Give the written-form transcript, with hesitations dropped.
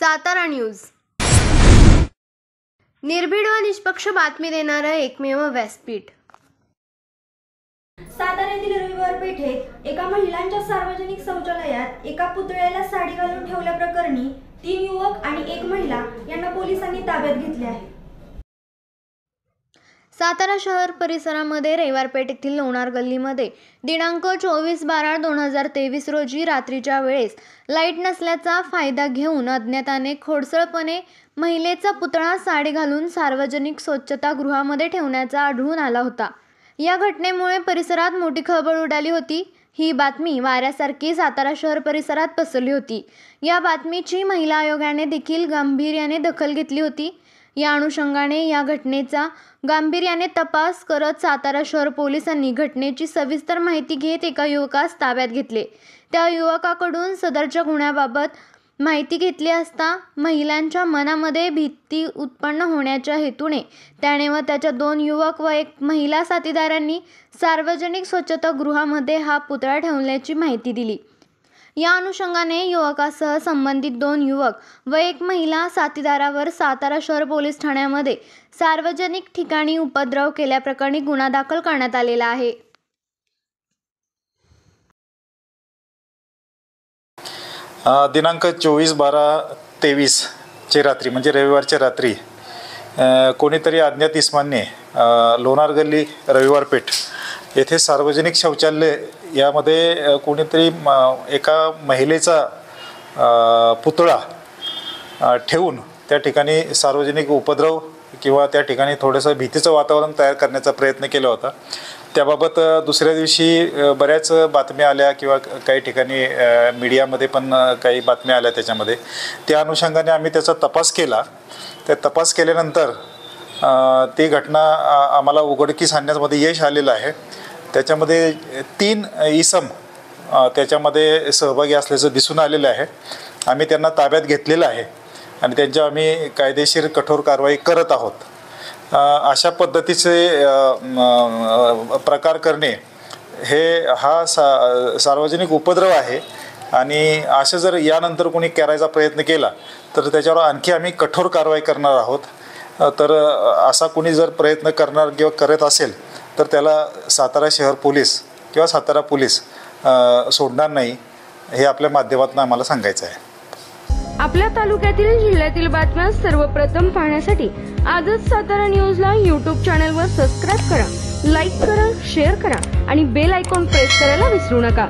Satara news, निर्भीड व निष्पक्ष बातमी देणारं एकमेव व्यासपीठ। सातारा येथील रविवार पेठेत एका महिलांच्या सार्वजनिक शौचालयात एका पुतळ्याला साडी घालून ठेवल्याप्रकरणी 3 युवक आणि 1 महिला यांना पोलिसांनी ताब्यात घेतले आहे। सातारा शहर परिसरामध्ये रविवार पेठ येथील लोणार गल्लीमध्ये दिनांक 24/12/2023 रोजी रात्रीच्या वेळेस लाईट नसल्याचा फायदा घेऊन अज्ञाताने खोडसळपणे महिलेचा पुतळा साडी घालून सार्वजनिक स्वच्छतागृहामध्ये ठेवण्याचा आढळून आला होता। या घटनेमुळे परिसरात मोठी खळबळ उडाली होती। ही बातमी वाऱ्यासारखी सातारा शहर परिसरात पसरली होती। या बातमीची महिला आयोगाने देखील गांभीर्याने दखल घेतली होती। या अनुषंगाने या घटनेचा गांभीर्याने तपास करत सातारा शहर पोलिसांनी घटनेची सविस्तर माहिती घेत एका युवकास ताब्यात घेतले। त्या युवकाकडून सदरच्या गुन्ह्याबाबत माहिती घेतली असता महिलांच्या मनामध्ये भीती उत्पन्न होण्याच्या हेतूने त्याने व त्याच्या 2 युवक व 1 महिला साथीदारांनी सार्वजनिक स्वच्छतागृहामध्ये हा पुतळा ठेवल्याची माहिती दिली। या अनुषंगाने युवकासह संबंधित 2 युवक व 1 महिला साथीदारावर सातारा शहर पोलीस ठाण्यामध्ये सार्वजनिक ठिकाणी उपद्रव केल्याप्रकरणी गुन्हा दाखल करण्यात आलेला आहे। दिनांक 24/12/23 ची रात्री म्हणजे रविवारच्या रात्री कोणीतरी अज्ञात इस्मांनी लोणार गल्ली रविवार पेठ येथे सार्वजनिक शौचालय यामध्ये कोणीतरी एका महिलेचा पुतळा ठेवून त्या ठिकाणी सार्वजनिक उपद्रव किंवा त्या ठिकाणी थोडंसं भीतीचं वातावरण तयार करण्याचा प्रयत्न केला होता। त्याबाबत दुसऱ्या दिवशी बऱ्याच बातम्या आल्या किंवा काही ठिकाणी मीडियामध्ये पण काही बातम्या आल्या त्याच्यामध्ये। त्या अनुषंगाने आम्ही त्याचा तपास केला। त्या तपास केल्यानंतर ती घटना आम्हाला उघडकीस आणण्यामध्ये यश आलेलं आहे। त्याच्यामध्ये 3 इसम त्याच्यामध्ये सहभागी असल्याचं दिसून आलेलं आहे। आम्ही त्यांना ताब्यात घेतलेलं आहे आणि त्यांच्या आम्ही कायदेशीर कठोर कारवाई करत आहोत। अशा पद्धतीचे प्रकार करणे हा सार्वजनिक उपद्रव आहे आणि असं जर यानंतर कोणी करायचा प्रयत्न केला तर त्याच्यावर आणखी आम्ही कठोर कारवाई करणार आहोत। तर असा कोणी जर प्रयत्न करणार किंवा करत असेल तर त्याला सातारा शहर पोलीस किंवा सातारा पोलीस सोडणार नाही, हे आपल्या माध्यमातून आम्हाला सांगायचं आहे। आपल्या तालुक्यातील जिल्ह्यातील बातम्या सर्वप्रथम पाहण्यासाठी आजच सातारा न्यूजला YouTube चॅनलवर सबस्क्राइब करा, लाईक करा, शेअर करा आणि बेल आयकॉन प्रेस करायला विसरू नका।